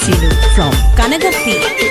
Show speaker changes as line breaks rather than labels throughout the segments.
Sinu from Kanagarthi.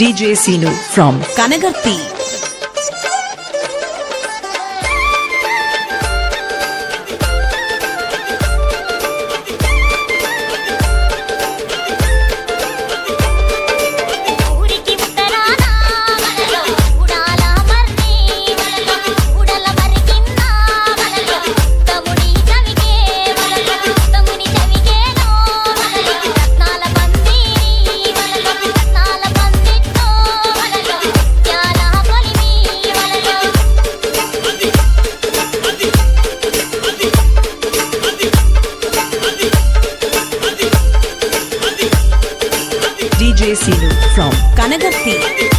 DJ Sinu from Kanagarthi. DJ Sinu from Kanagarthi.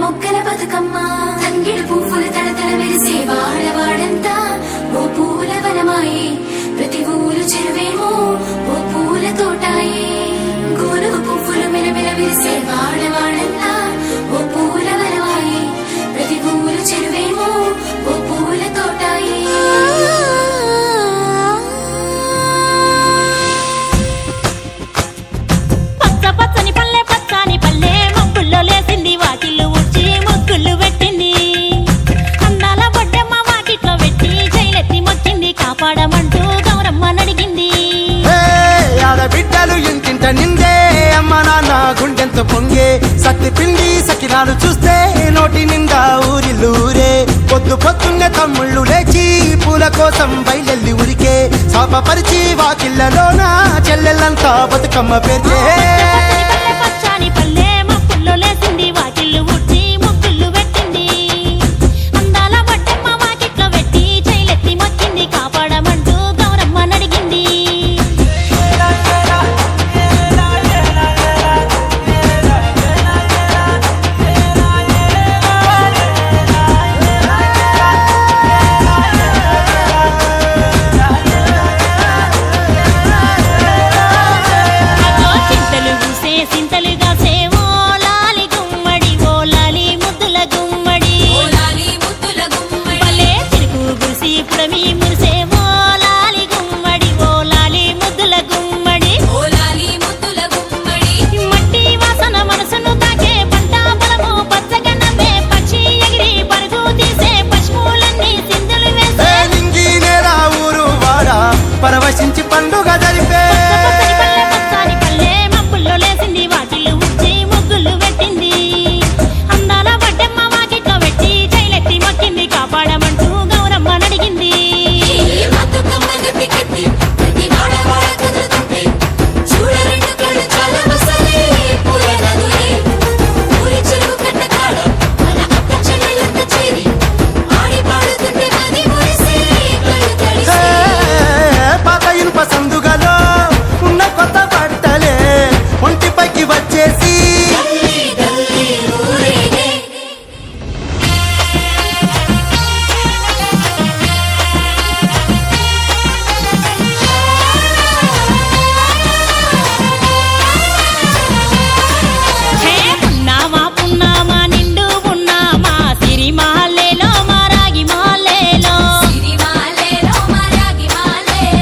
మొక్కల బతుకమ్మ తంగిడి పువ్వులు తడతడ మెరిసేవా సత్తి పిండి సకినాలు చూస్తే నోటి నిండా ఊరిల్లూరే. పొద్దు పొద్దున్నే తమ్ముళ్ళు లేచి పూల కోసం బయలెల్లి ఉరికే. శాపపరిచి వాకిళ్ళలోన చెల్లెళ్ళంతా బతుకమ్మ పేర్చే.
పచ్చని పల్లె మప్పుల్లో లేసింది వాకిళ్ళు ఊడ్చి ముగ్గులు పెట్టింది. అందాల బట్టమ్మ వాకిట్లో పెట్టి చైలెత్తి మొక్కింది. కాపాడమంటూ గౌరమ్మ నడిగింది. చింతలు పూసే సింతలుగా సేవో లాలి గుమ్మడి ఓ లాలి ముద్దుల గుమ్మడి. పల్లె చిరుకు గురిసి పుడమి మురిసేవో లాలి గుమ్మడి ఓ లాలి ముద్దుల గుమ్మడి. మట్టి వాసన మనసును తాకే పంట బలము పచ్చగనవే పక్షి ఎగిరి పరుగు తీసే పశువులన్నీ సింధులు వేసే.
నింగి నేల ఊరు వాడ పరవశించి పండుగ జరిపే.
పచ్చని పల్లె మబ్బుల్లో లేసింది వాకిళ్ళు ఊడ్చి ముగ్గులు పెట్టింది. అందాల బట్టమ్మ వాకిట్లో పెట్టి చైలెత్తి మొక్కింది. కాపాడమంటూ గౌరమ్మ నడిగింది.
పాత ఇనుప సందుగలో ఉన్న కొత్త బట్టలే ఒంటిపైకి వచ్చేసి.
హే పున్నామా పున్నామా నిండు పున్నామా సిరి మాలేలో మా రాగి మాలేలో.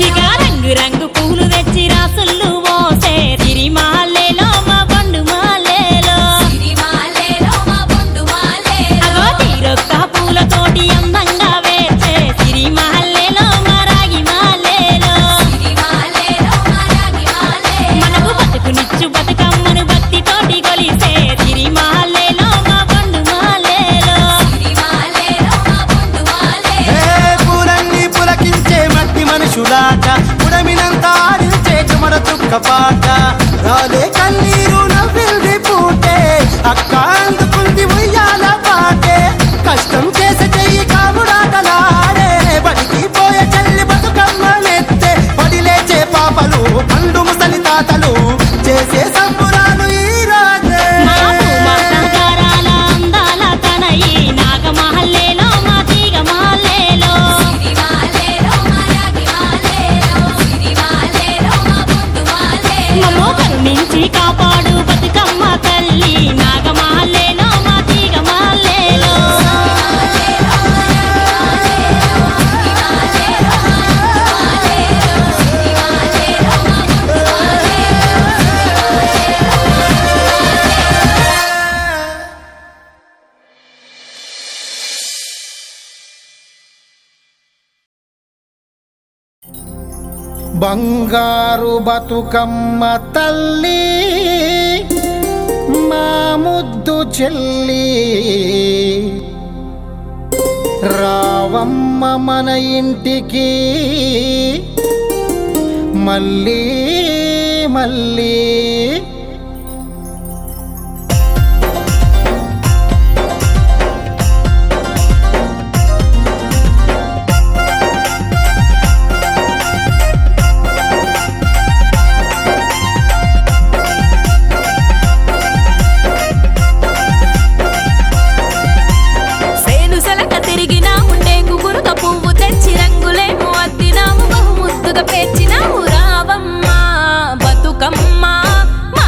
ఇక రంగు రంగు పూలు తెచ్చి రాసులు మోసే సిరి మాలేలో మా పండు మాలేలో. అగో తీరొక్క పూలతోటి అందంగా వేసే సిరి మాలేలో మా రాగి మాలేలో. మనకు బతుకునిచ్చు బతుకమ్మను భక్తితోటి కొలిసే సిరి మాలేలో మా పండు మాలేలో.
పూలన్నీ పులకించే మట్టి మనుషులాట పుడమినంత ఆడించే చెమర చుక్క పాట. రాలే కన్నీరు నవ్వింది పూటే అక్క అందుకుంది ఉయ్యాల పాటే. కష్టం చేసే చెయ్యి కాముడాటలాడే బడికి పోయే చెల్లి బతుకమ్మ నెత్తే. పడి లేచే పాపలు పండు ముసలి తాతలు చేసే సంబురాలు ఈ రోజే.
మా భూమాతాగారాల అందాల తనయి నాగమహల్లేలో మా తీగ మహల్లేలో. మమ్మో కరుణించి కాపాడు బతుకమ్మ తల్లి నాగమహల్లేలో మా తీగ మహల్లేలో.
బంగారు బతుకమ్మ తల్లి మా ముద్దు చెల్లి రావమ్మ మన ఇంటికి మళ్ళీ మళ్ళీ.
సేను సెలక తిరిగినా ఉండే గుగురుక పువ్వు తెచ్చి రంగులేమో అద్దినాము బహు ముద్దుగా పేర్చినాము. రావమ్మ బతుకమ్మ మా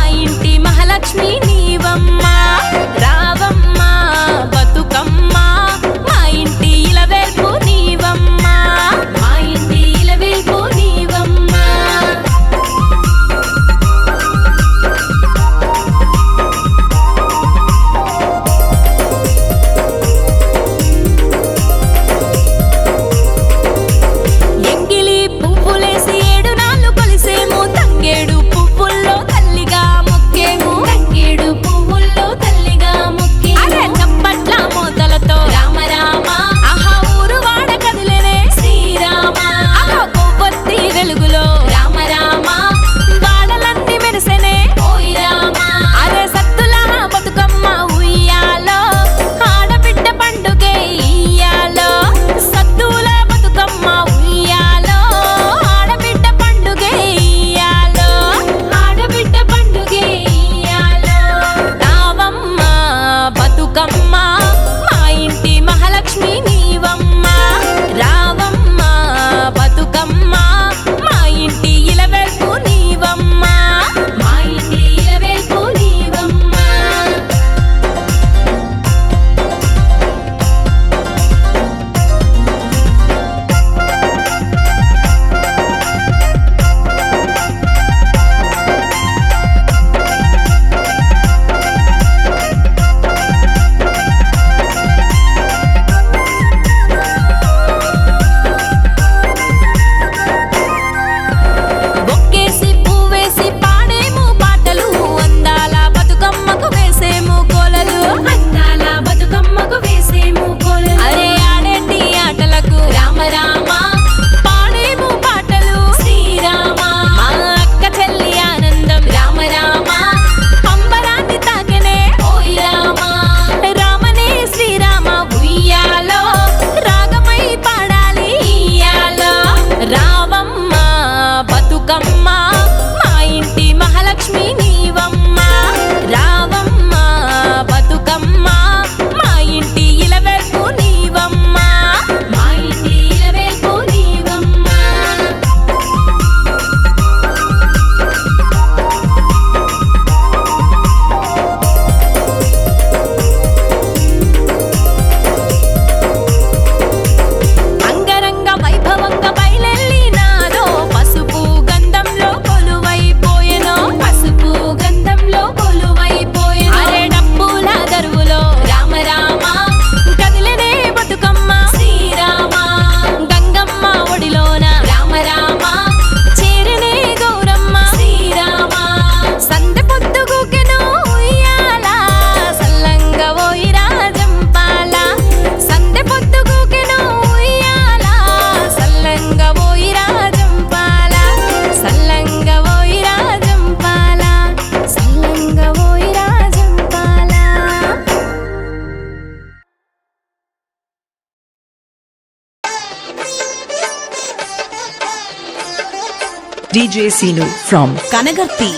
DJ Sinu from Kanagarthi.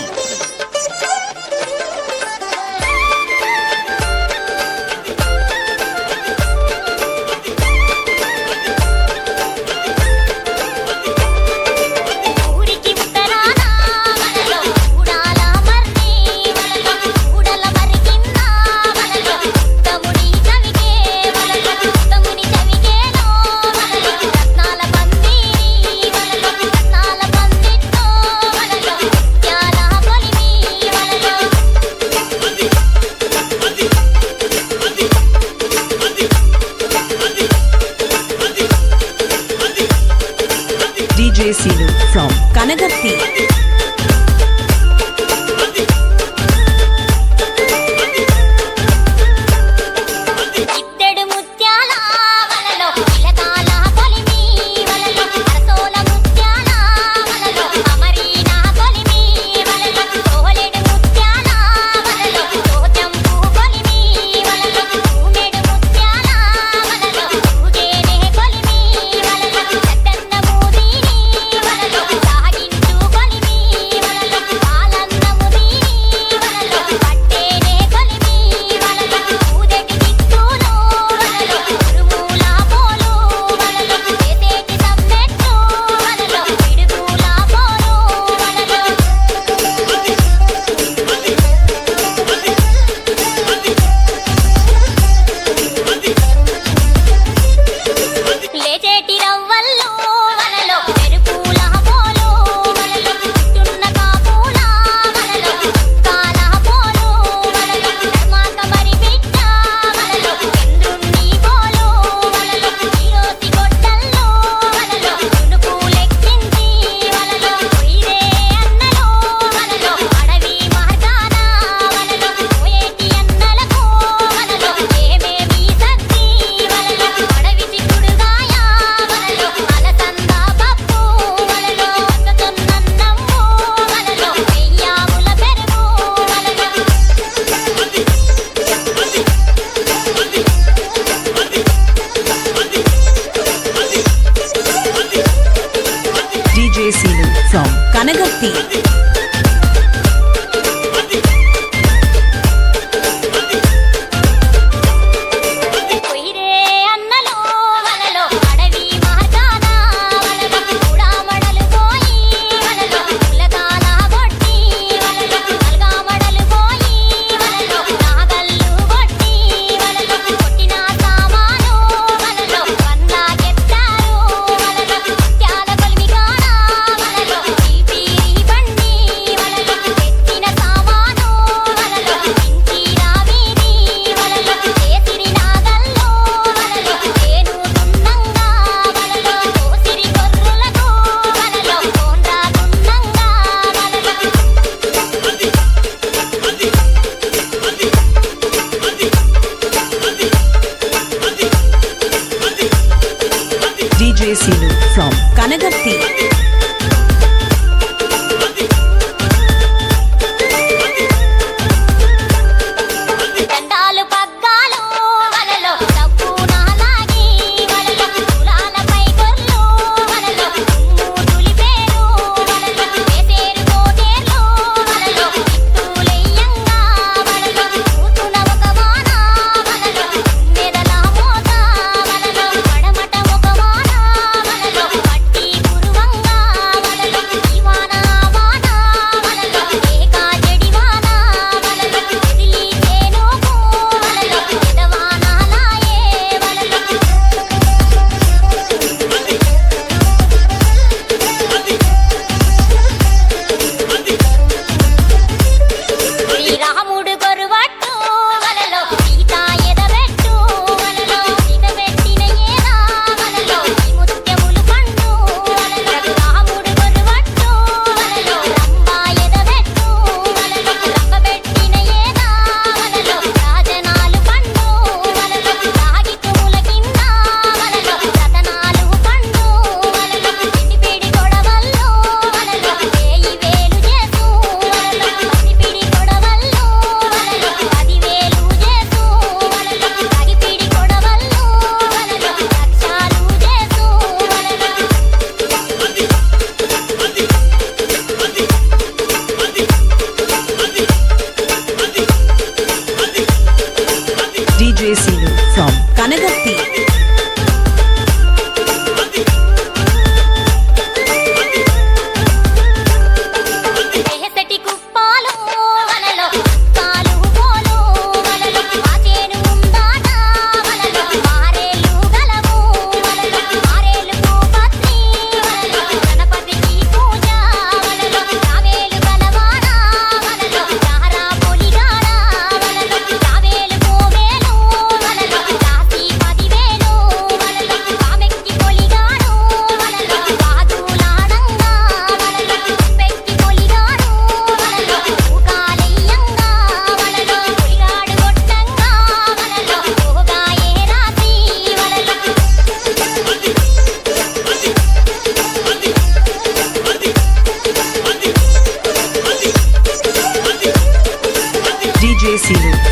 ఊరికి ఉత్తరాన వలలో ఊడాల మర్రి వలలో ఊడల మర్రి కింద వలలో తముని చవికే వలలో తముని చవికేలో వలలో రత్నాల పందిరి వలలో రత్నాల పందిట్లో వలలో ముత్యాల కొలిమి వలలో
DJ Sinu from Kanagarthi.
ఇత్తెడు ముత్యాల వలలో ఇలకాల కొలిమి వలలో అరసోల ముత్యాల వలలో అమరీనా కొలిమి వలలో తోలెడు ముత్యాల వలలో తోచంపు కొలిమి వలలో ఊమెడు ముత్యాల వలలో ఊగేనే కొలిమి వలలో చట్టన్న మూదిని వలలో సాగించు కొలిమి వలలో పాలన్నము దీని వలలో పట్టేనే కొలిమి వలలో ఊదెటి దిక్కులో వలలో ఉరుముల పోలు వలలో చేసేటి సమ్మెట్టు వలలో పిడుగుల పోలు వలలో లేచేటి రవ్వల్లో వలలో మెరుపుల పోలు వలలో చుట్టున్న కాపుల వలలో కాల పోలు వలలో ధర్మాక మరి బిడ్డ వలలో చంద్రుణ్ణి పోలు వలలో ఈరోసి గొడ్డల్లో వలలో తునుకు లెక్కించి వలలో కొయిరే అన్నలో వలలో అడవి మార్గాన వలలో పోయేటి అన్నలకు వలలో ఏమేమి సర్ది వలలో అడవి చిక్కుడుగాయ వలలో అలసంద పప్పు వలలో అక్కతొన్నన్నమ్ము వలలో వెయ్యాముల పెరుగు వలలో
DJ Sinu from Kanagarthi.
కొయిరే అన్నలో వలలో అడవి మార్గాన వలలో కూడామడలు పోయి వలలో పులకాల కొట్టి వలలో నల్గామడలు పోయి వలలో నాగళ్ళు కొట్టి వలలో కొట్టిన సామాను వలలో వందాకెత్తారు వలలో ముత్యాల కొలిమి కాడ వలలో చీపిరి బండి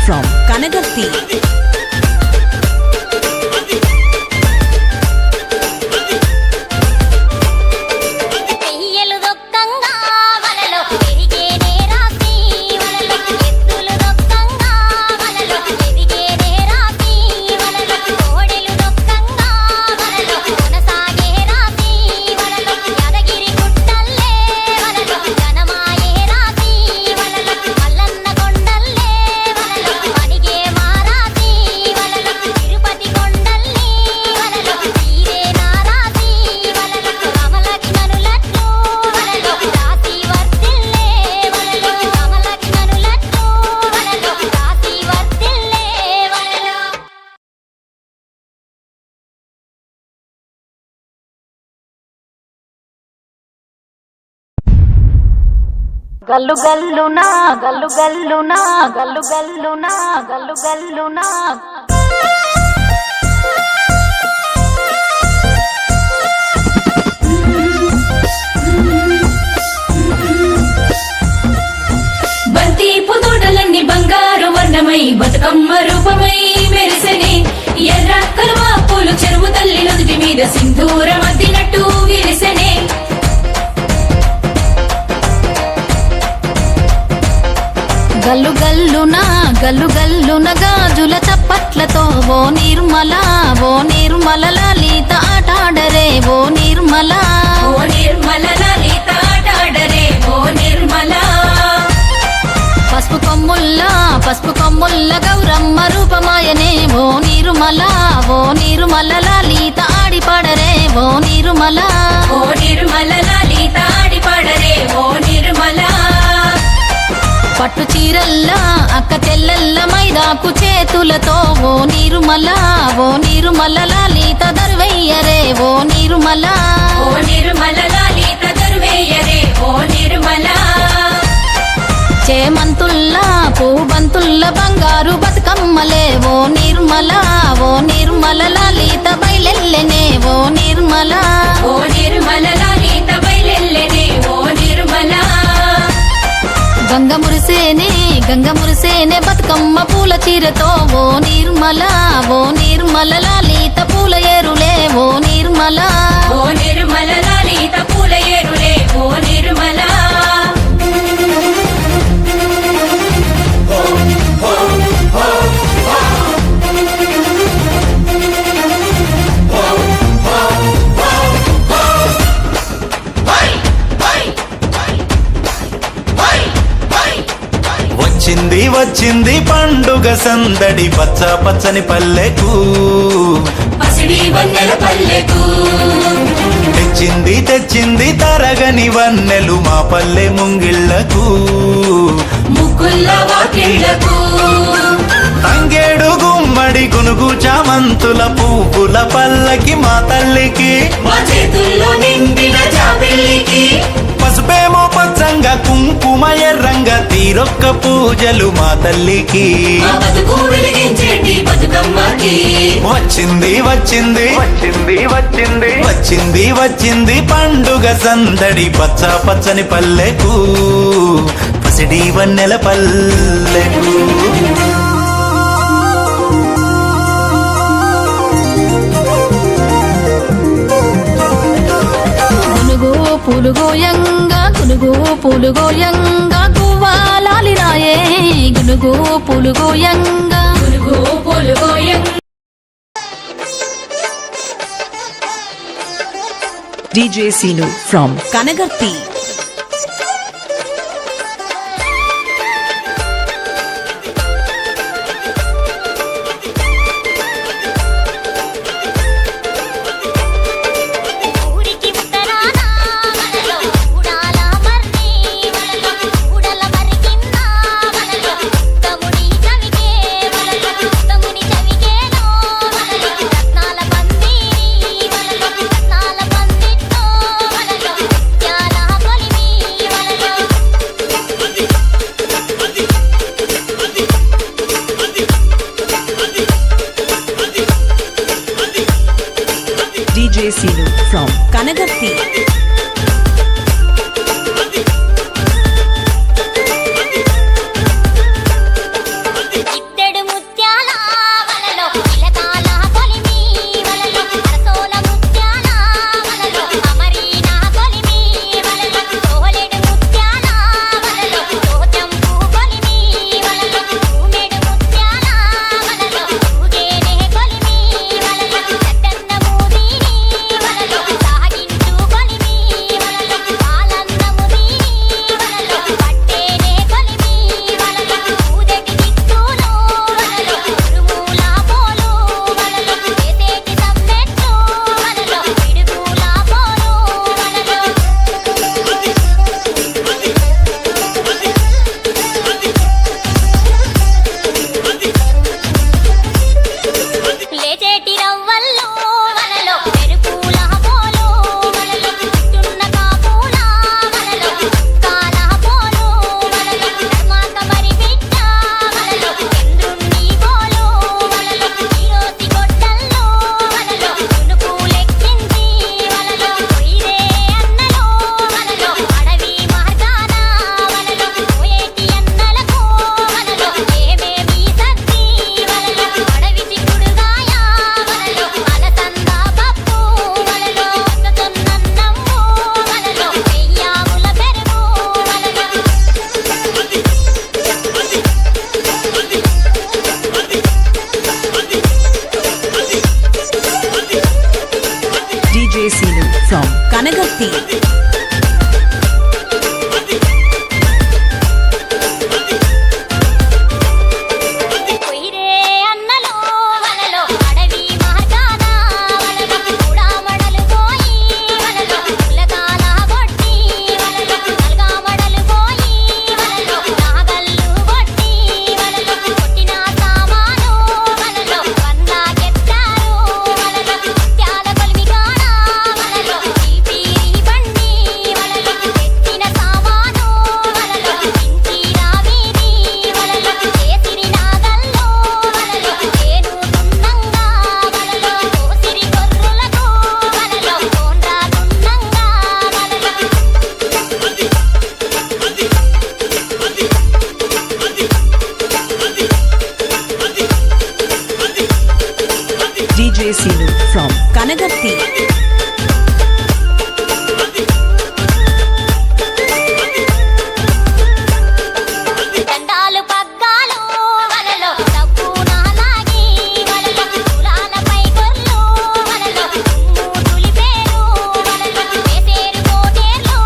from Kanagarthi.
పెయ్యలు దొక్కంగా వలలో పెరిగేనే రాసి వలలో ఎత్తులు దొక్కంగా వలలో ఎదిగేనే రాసి వలలో కోడెలు దొక్కంగా వలలో కొనసాగే రాసి వలలో యాదగిరి గుట్టల్లే వలలో ఘనమాయే రాసి వలలో మల్లన్న కొండల్లే వలలో అడిగే మారాసి వలలో తిరుపతి కొండల్లి వలలో తీరే నారాసి వలలో రామలక్ష్మణులట్లు వలలో రాసి వర్తిల్లే వలలో రామలక్ష్మణులట్లు వలలో రాసి వర్తిల్లే వలలో
గల్లు గల్లునా గల్లు గల్లునా గల్లు గల్లునా గల్లు గల్లునా బంతి పుతోటలన్నీ బంగారు వర్ణమై బతుకమ్మ రూపమై మెరిసెనే ఎర్ర కలువ పూలు చెరువు తల్లి నుదుటి మీద సింధూరం అద్దినట్టు విరిసెనే గల్లు గల్లున గాజుల చప్పట్లతో ఓ నిర్మల లలిత ఆటాడరే ఓ నిర్మల లలిత ఆటాడరే ఓ నిర్మల పసుపు కొమ్ముల్ల గౌరమ్మ రూపమాయనే ఓ నిర్మల లలిత ఆడిపాడరే ఓ నిర్మల లలిత ఆడిపాడరే ఓ నిర్మల పట్టు చీరల్లా అక్క తెల్లల్ల మైదాకు చేతులతో ఓ నిర్మల లలిత దర్వయ్యరే ఓ నిర్మల లలిత దర్వయ్యరే ఓ నిర్మల చేమంతుల్లా పూబంతుల్ల బంగారు బతుకమ్మలే ఓ నిర్మల లలిత బయలెల్లెనే ఓ నిర్మల లలిత బయలెల్లెనే ఓ నిర్మల గంగ మురిసేనే బతుకమ్మ పూల చీరతో ఓ నిర్మల లలిత పూల ఏరులే ఓ నిర్మల లలిత పూల ఏరులే ఓ నిర్మల
వచ్చింది పండుగ సందడి పచ్చ పచ్చని పల్లెకు
పసిడి వన్నెల పల్లెకు
తెచ్చింది తరగని వన్నెలు మా పల్లె ముంగిళ్లకు
ముగ్గుల్ల వాకిళ్లకు
తంగేడు గుమ్మడి గునుగు చామంతుల పువ్వుల పల్లకి మా తల్లికి
మా చేతుల్లో నిండిన జాబిల్లికి
పసుపేమో పచ్చంగా కుంకుమ ఎర్రంగా తీరొక్క పూజలు మా తల్లికి
మా బతుకు వెలిగించేటి బతుకమ్మకి
వచ్చింది పండుగ సందడి పచ్చ పచ్చని పల్లెకు పసిడి వన్నెల పల్లెకు
గునుగు పూలుగోయంగా గువ్వాలాలి రాయే గునుగు పూలుగోయంగా
DJ Sinu from Kanagarthi.
ఊరికి ఉత్తరాన వలలో ఊడాల మర్రి వలలో ఊడల మర్రి కింద వలలో తముని చవికే వలలో తముని చవికేలో వలలో రత్నాల పందిట్లో వలలో ముత్యాల
కనగర్తి
కొయిరే అన్నలో వలలో అడవి మార్గాన వలలో కూడా మడలు పోయి వలలో పులకాల కొట్టి వలలో నల్గా మడలు పోయి వలలో నాగల్లు కొట్టి వలలో కొట్టిన సామాను వలలో వందాకెత్తారు వలలో ముత్యాల కొలిమిగాన వలలో చీపిరి బండి వలలో ఎత్తిన సామాను వలలో ఇంటిన వీధి వలలో చేసిరి నాగల్లో వలలో ఏను దున్నంగా వలలో కోసిరి గొర్రులకు వలలో కోండ్రా దున్నంగా వలలో
DJ Sinu from Kanagarthi.
దండాలు పగ్గాలు వలలో డబ్బున లాగి వలలో కులాలపై గొర్లు వలలో తులిపేరు వలలో వేసేరు కోటేర్లు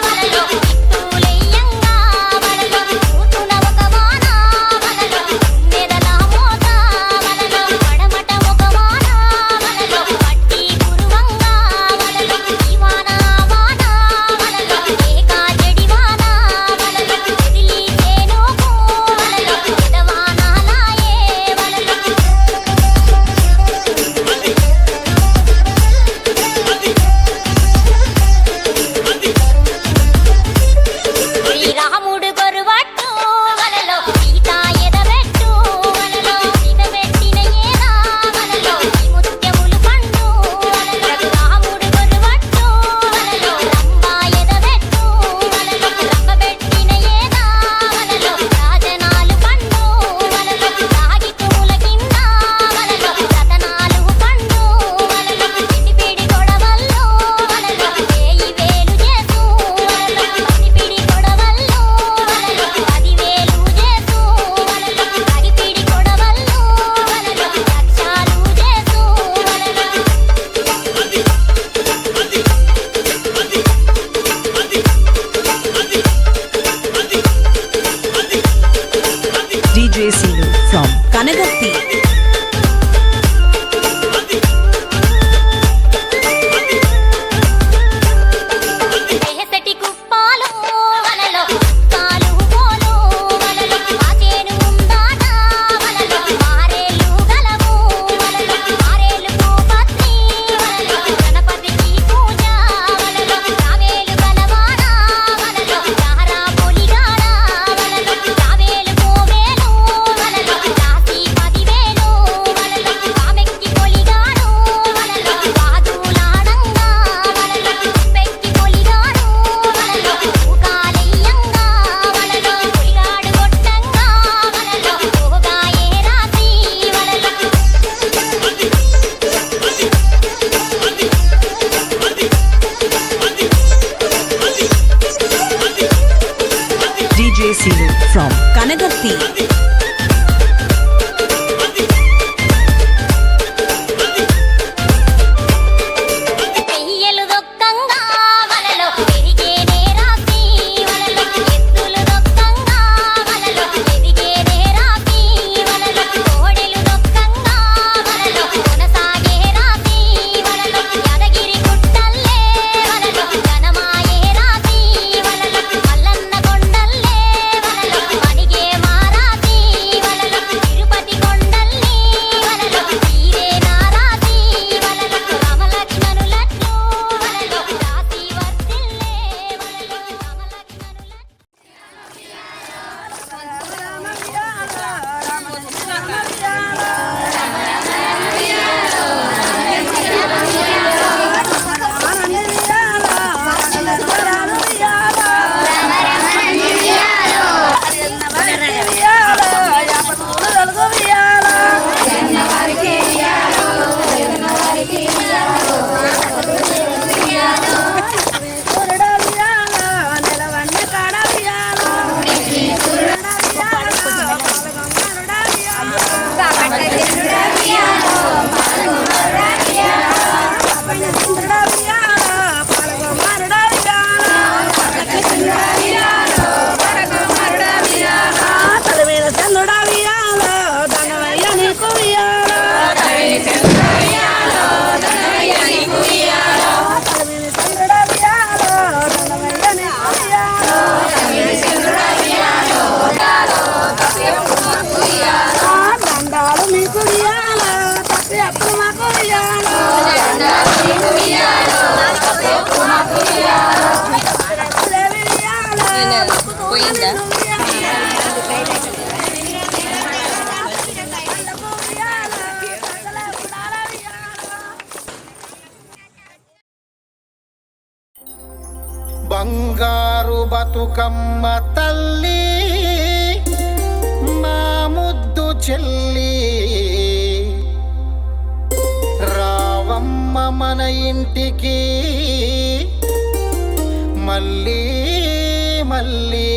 వలలో ఇత్తులెయ్యంగా వలలో కూతున ఒక వాన వలలో నెదల మోత వలలో పడమట ఒక వాన వలలో పట్టి కురువంగా వలలో ఈ వాన వాన వలలో ఏకా చెడి వాన వలలో ఎదిలి చేనుకు వలలో ఎదవానాలాయే వలలో శ్రీరాముడు గొరువట్టు వలలో సీత ఎదబెట్టు వలలో సీత పెట్టిన ఏదా వలలో ఈ ముత్యములు పండు వలలో రాముడు గొరువట్టు వలలో రంభ ఎదబెట్టు వలలో రంభ పెట్టిన ఏదా వలలో రాజనాలు పండు వలలో రాగి పూల కింద వలలో రతనాలు పండు వలలో పిడి గొడవల్లో వలలో వేయి వేలు చేసు వలలో పిడి గొడవల్లో వలలో 10,000 చేసు వలలో పిడి గొడవల్లో వలలో లక్షాలు చేసు వలలో
DJ Sinu from Kanagarthi.
దేహసటి కుప్పాలు వలలో కాలు పోలు వలలో ఆచేను ఉందాట వలలో మారేలు గలవు వలలో మారేలు పూపత్రి వలలో గణపతికి పూజ వలలో రావేలు గలవాడ వలలో రారా పొలిగాడ వలలో రావేలు పోవేలు వలలో రాసి 10,000 వలలో కామెక్కి పొలిగాడు వలలో వాదులాడంగా వలలో పెక్కి పొలిగాడు వలలో ఊకాలయ్యంగా వలలో పొలిగాడు కొట్టంగా వలలో పోగాయే రాసి వలలో
DJ Sinu from Kanagarthi.
పెయ్యలు దొక్కంగా వలలో పెరిగేనే రాసి వలలో ఎత్తులు దొక్కంగా వలలో ఎదిగేనే రాసి వలలో కోడెలు దొక్కంగా వలలో కొనసాగే రాసి వలలో యాదగిరి గుట్టల్లే వలలో ఘనమాయే రాసి వలలో మల్లన్న కొండల్లే వలలో మణిగే మారాసి
పోయిందా
బంగారు బతుకమ్మ తల్లి మా ముద్దు చెల్లి రావమ్మ మన ఇంటికి మళ్ళీ మళ్ళీ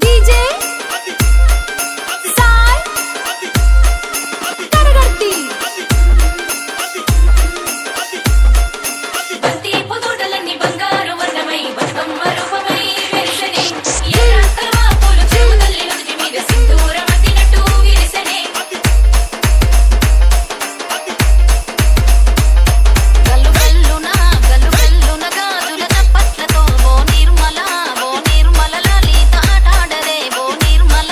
डीजे साई करगर्ती बंती पुतोडलन्नी बंगारू वर्णमై బతుకమ్మ రూపమై వెలిసెనే ఏ రాకమా పూలు చెవుతల్లి నుదుటి మీద సింధూరం అద్దినట్టు విరిసెనే గల్లు గల్లున గాజుల తప్పట్లతో ఓ నిర్మల లలిత ఆటాడరే ఓ నిర్మల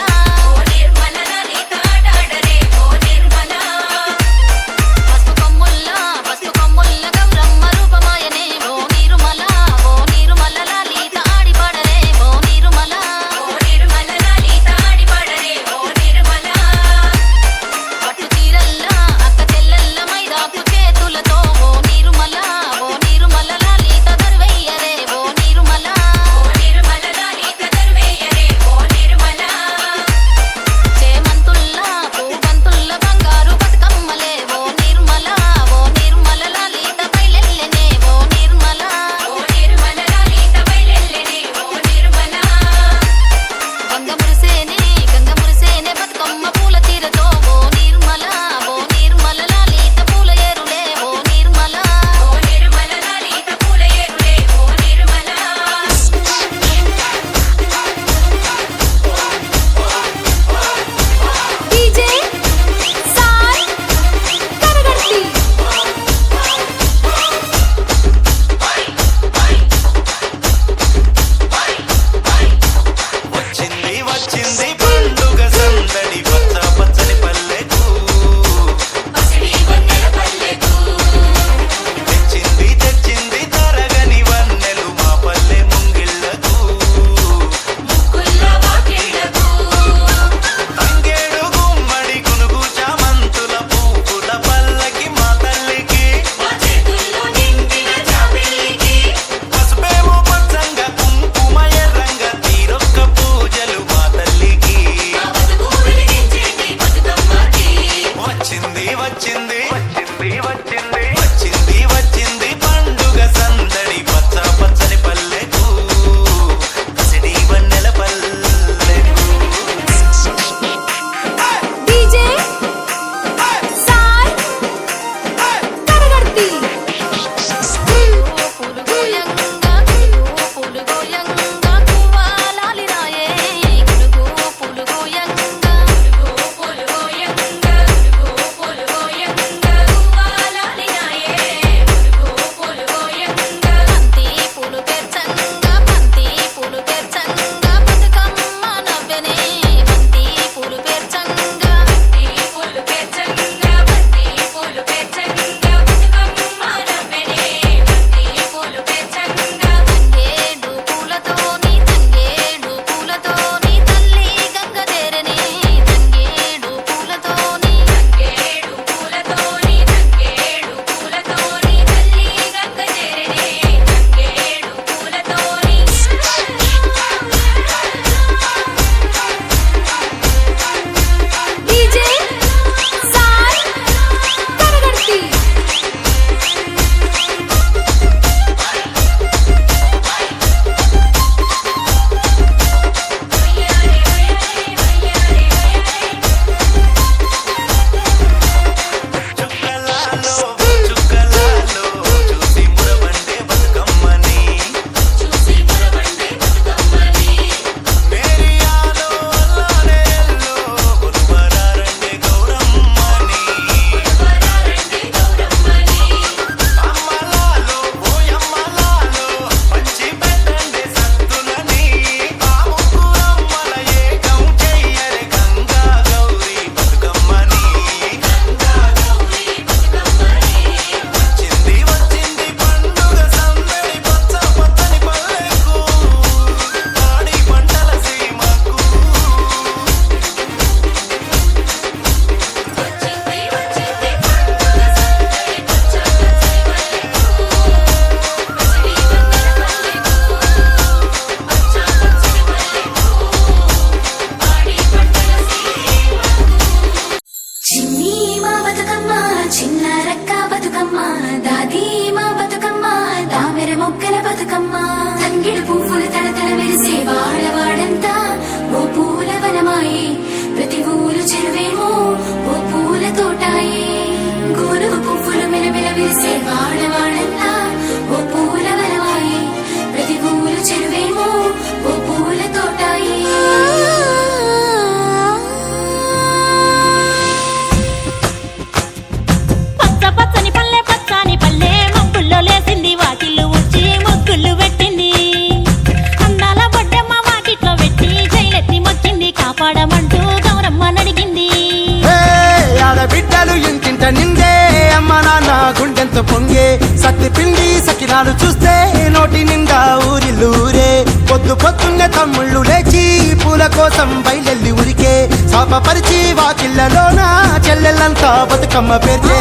సకినాలు చూస్తే నోటి నిండా ఊరిల్లూరే పొద్దు పొద్దున్నే తమ్ముళ్ళు లేచి పూల కోసం బయలెల్లి ఉరికే శాపపరిచి వాకిళ్ళలోన చెల్లెళ్ళంతా బతుకమ్మ పేర్చే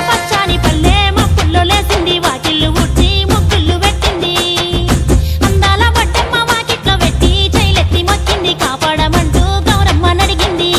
పచ్చని పల్లె మబ్బుల్లో లేసింది వాకిళ్ళు ఊడ్చి ముగ్గులు పెట్టింది అందాల వడ్డమ్మ వాకిట్లో పెట్టి చైలెత్తి మొక్కింది కాపాడమంటూ గౌరమ్మ నడిగింది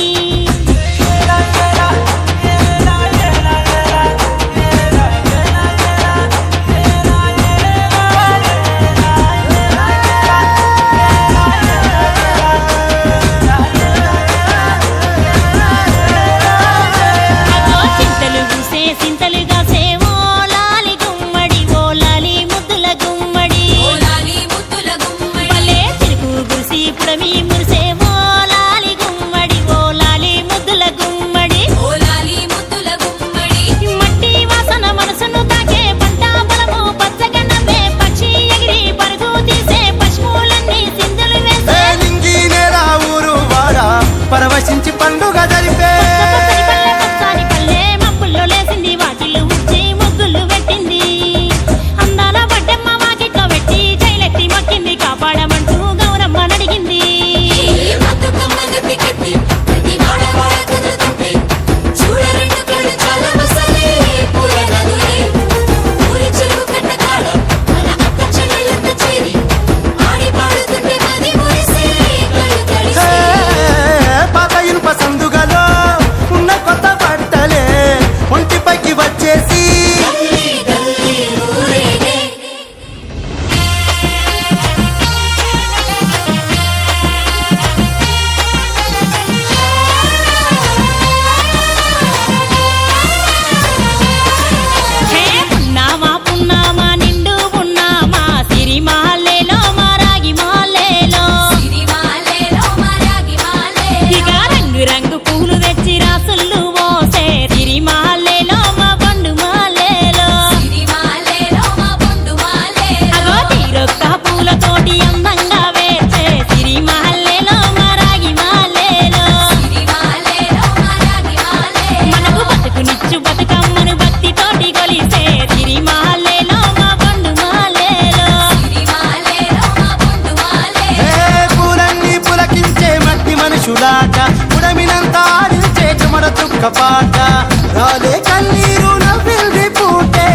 చింతలు పూసే సింతలుగా సేవో లాలి గుమ్మడి ఓ లాలి ముద్దుల గుమ్మడి
ఓలాలి ముద్దుల గుమ్మడి
పల్లె చిరుకు గురిసి పుడమి మురిసే ఓ లాలి గుమ్మడి ఓ లాలి ముద్దుల గుమ్మడి
ఓలాలి ముద్దుల గుమ్మడి
మట్టి వాసన మనసును తాకే పంట బలము పచ్చగా నవ్వే పక్షి ఎగిరి పరుగు తీసే పశువులన్నీ సింధులు వేసే
నింగి నేల ఊరు వాడ పరవశించి పండుగ జరిపే
పచ్చని పల్లె మబ్బుల్లో లేసింది వాకిళ్ళు ఊడ్చి ముగ్గులు పెట్టింది అందాల వడ్డమ్మ వాకిట్లో పెట్టి చైలెత్తి మొక్కింది కాపాడమంటూ గౌరమ్మ నడిగింది
బతుకమ్మ గట్టి కట్టి ప్రతి వాడ వాడ కదులుతుంటే చూడ రెండు కళ్ళు చాలా మసాలే పూల నదులే ఊరి చెరువు కట్ట కాడ మన అక్క చెల్లెళ్ళంతా చేరి ఆడి పాడుతుంటే మది మురిసే కళ్ళు తడిసే
పాత ఇనుప సందుగలో ఉన్న కొత్త బట్టలే ఒంటిపైకి వచ్చేసి
గల్లీ గల్లీ ఊరేగే
హే పున్నామా పున్నామా నిండు పున్నామా సిరిమాలేలో మా రాగి మాలేలో
సిరిమాలేలో మరాగి మాలే
ఇక రంగు రంగు పూలు తెచ్చి రాసుళ్ళు మోసే సిరిమాలేలో మా పండు మాలేలో
సిరిమాలేలో మా బొండు మాలే
అగో తీరొక్క పూలతోటి అందంగా వేచే సిరిమాలేలో మా రాగి మాలేలో
సిరిమాలేలో మరాగి మాలే
మనకు బతుకునిచ్చు బతుకమ్మను భక్తితోటి కొలిసే సిరిమాలేలో మా పండు మాలేలో
సిరిమాలేలో మా బొండు మాలే
పూలన్నీ పులకించే మట్టి మనుషులాట పుడమినంతా ఆడించే చెమడ చుక్క పాట రాలే కన్నీరు నవ్వింది పూటే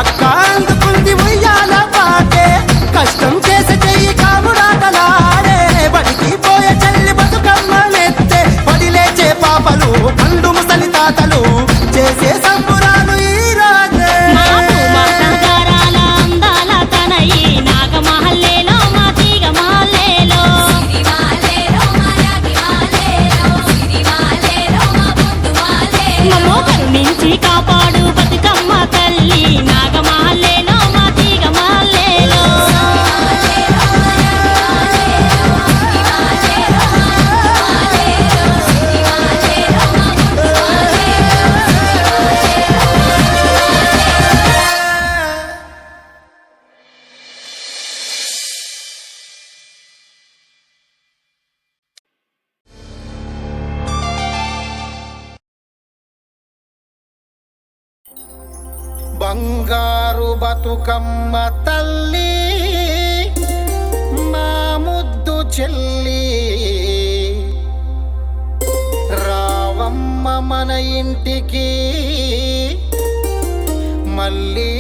అక్క అందుకుంది ఉయ్యాల పాటే కష్టం చేసే చెయ్యి కాముడాటలాడే బడికి పోయే చెల్లి బతుకమ్మనెత్తే పడి లేచే పాపలు పండు ముసలి తాతలు చేసే సంబురాలు ఈ రాజే
మా నగరాల అందాల తనయి నాగమహల్లేలో మా తీగ మాలేలో
సిరిమాలేలో మరాగి మాలేలో సిరిమాలేలో మా బొండు మాలే
మమ్మో కరుణించి కాపాడు బతుకమ్మ తల్లి నాగమహల్లేలో మా తీగ మాలేలో
బంగారు బతుకమ్మ తల్లి మా ముద్దు చెల్లి రావమ్మ మన ఇంటికి మళ్ళీ